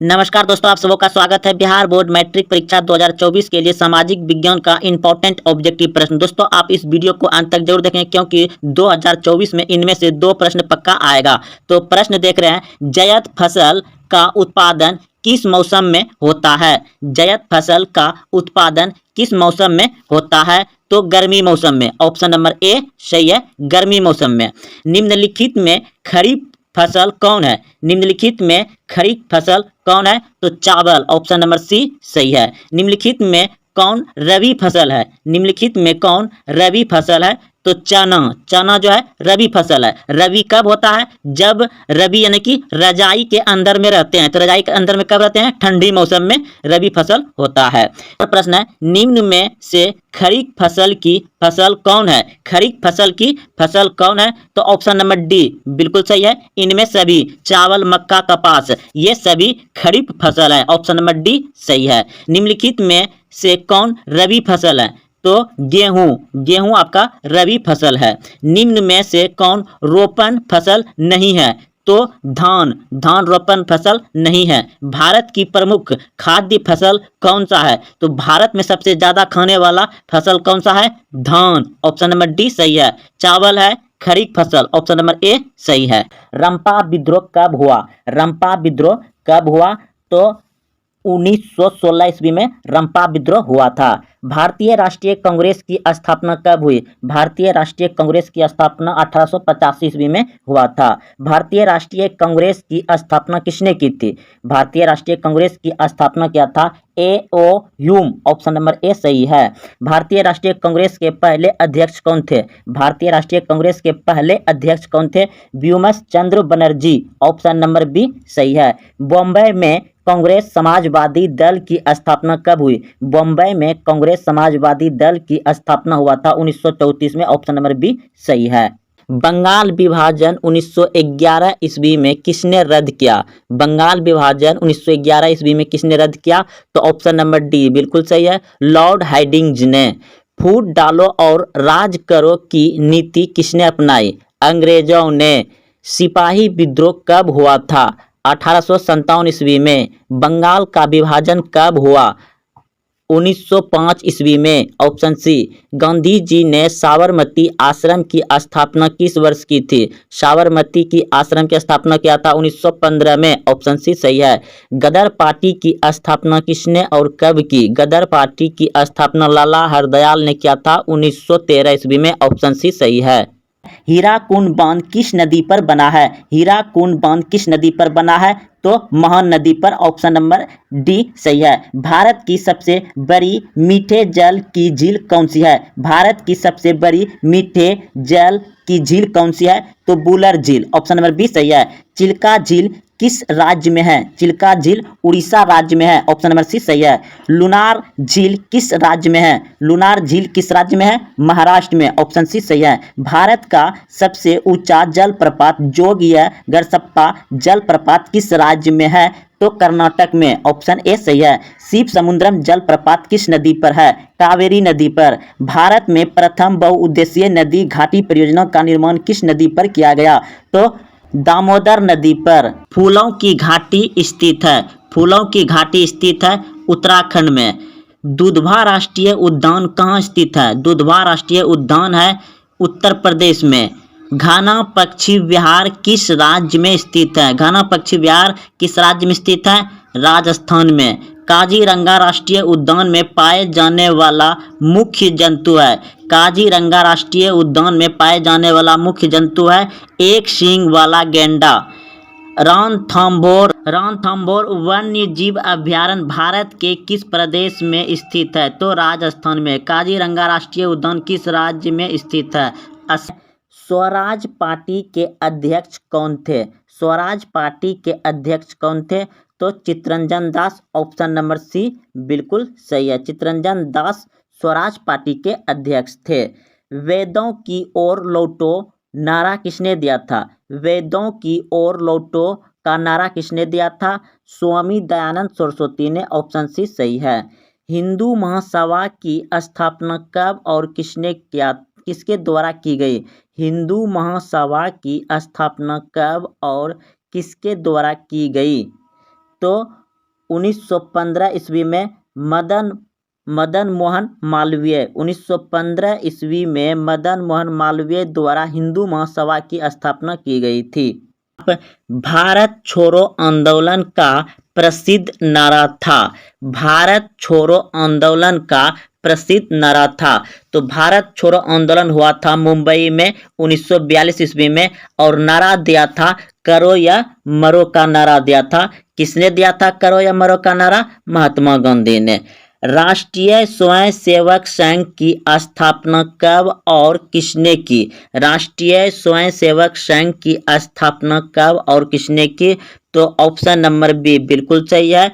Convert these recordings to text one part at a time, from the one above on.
नमस्कार दोस्तों, आप सबों का स्वागत है। बिहार बोर्ड मैट्रिक परीक्षा 2024 के लिए सामाजिक विज्ञान का इंपॉर्टेंट ऑब्जेक्टिव प्रश्न। दोस्तों, आप इस वीडियो को अंत तक जरूर देखें क्योंकि 2024 में इनमें से 2 प्रश्न पक्का आएगा। तो प्रश्न देख रहे हैं, जायद फसल का उत्पादन किस मौसम में होता है? जायद फसल का उत्पादन किस मौसम में होता है? तो गर्मी मौसम में। ऑप्शन नंबर ए सही है, गर्मी मौसम में। निम्नलिखित में खरीफ फसल कौन है? निम्नलिखित में खरीफ फसल कौन है? तो चावल। ऑप्शन नंबर सी सही है। निम्नलिखित में कौन रबी फसल है? निम्नलिखित में कौन रबी फसल है? तो चना। चना जो है रबी फसल है। रबी कब होता है? जब रबी यानी कि रजाई के अंदर में रहते हैं। तो रजाई के अंदर में कब रहते हैं? ठंडी मौसम में रबी फसल होता है। और प्रश्न है, निम्न में से खरीफ फसल की फसल कौन है? खरीफ फसल की फसल कौन है? तो ऑप्शन नंबर डी बिल्कुल सही है। इनमें सभी चावल, मक्का, कपास ये सभी खरीफ फसल है। ऑप्शन नंबर डी सही है। निम्नलिखित में से कौन रबी फसल है? तो गेहूं। गेहूं आपका रबी फसल है। निम्न में से कौन रोपण फसल नहीं है? तो धान। धान रोपण फसल नहीं है। भारत की प्रमुख खाद्य फसल कौन सा है? तो भारत में सबसे ज्यादा खाने वाला फसल कौन सा है? धान। ऑप्शन नंबर डी सही है। चावल है खरीफ फसल। ऑप्शन नंबर ए सही है। रंपा विद्रोह कब हुआ? रंपा विद्रोह कब हुआ? तो 1916 ईस्वी में रंपा विद्रोह हुआ था। भारतीय राष्ट्रीय कांग्रेस की स्थापना कब हुई? भारतीय राष्ट्रीय कांग्रेस की स्थापना 1885 ईस्वी में हुआ था। भारतीय राष्ट्रीय कांग्रेस की स्थापना किसने की थी? भारतीय राष्ट्रीय कांग्रेस की स्थापना किया था A.O.. Hume. Option number A सही है। भारतीय राष्ट्रीय कांग्रेस के पहले अध्यक्ष कौन थे? भारतीय राष्ट्रीय कांग्रेस के पहले अध्यक्ष कौन थे? व्योमस चंद्र बनर्जी। ऑप्शन नंबर बी सही है। बॉम्बे में कांग्रेस समाजवादी दल की स्थापना कब हुई? बॉम्बे में कांग्रेस समाजवादी दल की स्थापना हुआ था 1934 में। ऑप्शन नंबर बी सही है। बंगाल विभाजन 1911 ईस्वी में किसने रद्द किया? बंगाल विभाजन 1911 ईस्वी में किसने रद्द किया? तो ऑप्शन नंबर डी बिल्कुल सही है, लॉर्ड हार्डिंज ने। फूट डालो और राज करो की नीति किसने अपनाई? अंग्रेजों ने। सिपाही विद्रोह कब हुआ था? 1857 ईस्वी में। बंगाल का विभाजन कब हुआ? 1905 ईस्वी में। Option C. गांधी जी ने साबरमती आश्रम की स्थापना किस वर्ष की थी? साबरमती की आश्रम की स्थापना किया था 1915 में। ऑप्शन सी सही है। गदर पार्टी की स्थापना किसने और कब की? गदर पार्टी की स्थापना लाला हरदयाल ने किया था 1913 ईस्वी में। ऑप्शन सी सही है। हीराकुंड बांध किस नदी पर बना है? हीराकुंड बांध किस नदी पर बना है? तो महान नदी पर। ऑप्शन नंबर डी सही है। भारत की सबसे बड़ी मीठे जल की झील कौन सी है? भारत की सबसे बड़ी मीठे जल की झील कौन सी है? तो बुलर झील। ऑप्शन नंबर बी सही है। चिल्का झील किस राज्य में है? चिल्का झील उड़ीसा राज्य में है। ऑप्शन नंबर सी सही है। लुनार झील किस राज्य में है? लुनार झील किस राज्य में है? महाराष्ट्र में। ऑप्शन सी सही है। भारत का सबसे ऊंचा जलप्रपात जोगियगढ़सप्पा जलप्रपात किस राज्य में है? तो कर्नाटक में। ऑप्शन ए सही है। शिव समुद्रम जलप्रपात किस नदी पर है? कावेरी नदी पर। भारत में प्रथम बहुउद्देशीय नदी घाटी परियोजना का निर्माण किस नदी पर किया गया? तो दामोदर नदी पर। फूलों की घाटी स्थित है। फूलों की घाटी स्थित है उत्तराखंड में। दुधवा राष्ट्रीय उद्यान कहाँ स्थित है? दुधवा राष्ट्रीय उद्यान है उत्तर प्रदेश में। घाना पक्षी विहार किस राज्य में स्थित है? घाना पक्षी विहार किस राज्य में स्थित है? राजस्थान में। काजीरंगा राष्ट्रीय उद्यान में पाए जाने वाला मुख्य जंतु है। काजीरंगा राष्ट्रीय उद्यान में पाए जाने वाला मुख्य जंतु है एक सींग वाला गैंडा। रणथंभौर वन्य जीव अभयारण्य भारत के किस प्रदेश में स्थित है? तो राजस्थान में। काजीरंगा राष्ट्रीय उद्यान किस राज्य में स्थित है? स्वराज पार्टी के अध्यक्ष कौन थे? स्वराज पार्टी के अध्यक्ष कौन थे? तो चित्तरंजन दास। ऑप्शन नंबर सी बिल्कुल सही है। चित्तरंजन दास स्वराज पार्टी के अध्यक्ष थे। वेदों की ओर लौटो नारा किसने दिया था? वेदों की ओर लौटो का नारा किसने दिया था? स्वामी दयानंद सरस्वती ने। ऑप्शन सी सही है। हिंदू महासभा की स्थापना कब और किसके द्वारा की गई? हिंदू महासभा की स्थापना कब और किसके द्वारा की गई? तो 1915 ईस्वी में मदन मोहन मालवीय 1915 ईस्वी में मदन मोहन मालवीय द्वारा हिंदू महासभा की स्थापना की गई थी। भारत छोड़ो आंदोलन का प्रसिद्ध नारा था। भारत छोड़ो आंदोलन का प्रसिद्ध नारा था। तो भारत छोड़ो आंदोलन हुआ था मुंबई में 1942 ईस्वी में, और नारा दिया था करो या मरो का नारा दिया था। किसने दिया था करो या मरो का नारा? महात्मा गांधी ने। राष्ट्रीय स्वयंसेवक संघ की स्थापना कब और किसने की? राष्ट्रीय स्वयंसेवक संघ की स्थापना कब और किसने की? तो ऑप्शन नंबर बी बिल्कुल सही है,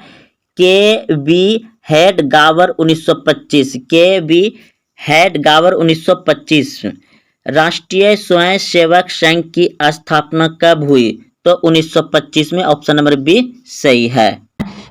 के.वी. हेडगावर 1925। के.वी. हेडगावर 1925। राष्ट्रीय स्वयंसेवक संघ की स्थापना कब हुई? तो 1925 में। ऑप्शन नंबर बी सही है।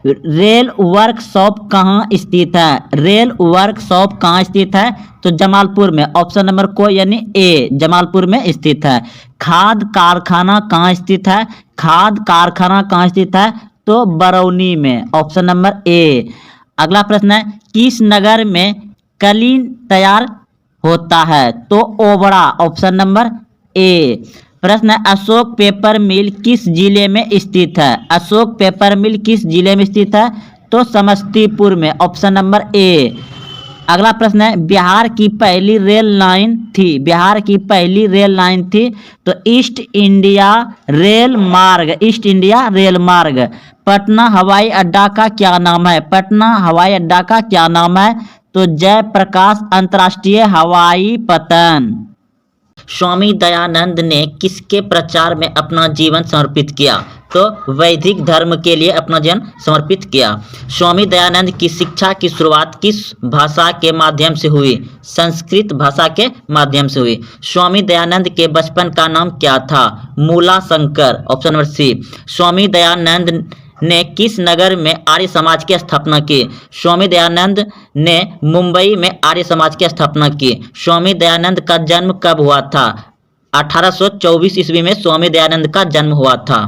रेल वर्कशॉप कहाँ स्थित है? रेल वर्कशॉप कहाँ स्थित है? तो जमालपुर में। ऑप्शन नंबर को यानी ए जमालपुर में स्थित है। खाद कारखाना कहाँ स्थित है? खाद कारखाना कहाँ स्थित है? तो बरौनी में। Option number A. अगला प्रश्न है, किस नगर में कलीन तैयार होता है? तो ओबड़ा। Option number A. प्रश्न है, अशोक पेपर मिल किस जिले में स्थित है? अशोक पेपर मिल किस जिले में स्थित है? तो समस्तीपुर में। Option number A. अगला प्रश्न है, बिहार की पहली रेल लाइन थी। बिहार की पहली रेल लाइन थी तो ईस्ट इंडिया रेल मार्ग। ईस्ट इंडिया रेल मार्ग। पटना हवाई अड्डा का क्या नाम है? पटना हवाई अड्डा का क्या नाम है? तो जयप्रकाश अंतर्राष्ट्रीय हवाई पतन। स्वामी दयानंद ने किसके प्रचार में अपना जीवन समर्पित किया? तो वैदिक धर्म के लिए अपना जीवन समर्पित किया। स्वामी दयानंद की शिक्षा की शुरुआत किस भाषा के माध्यम से हुई? संस्कृत भाषा के माध्यम से हुई। स्वामी दयानंद के बचपन का नाम क्या था? Moola Shankar. Option number C. Swami Dayanand ने किस नगर में आर्य समाज की स्थापना की? स्वामी दयानंद ने मुंबई में आर्य समाज की स्थापना की। स्वामी दयानंद का जन्म कब हुआ था? 1824 ईस्वी में स्वामी दयानंद का जन्म हुआ था।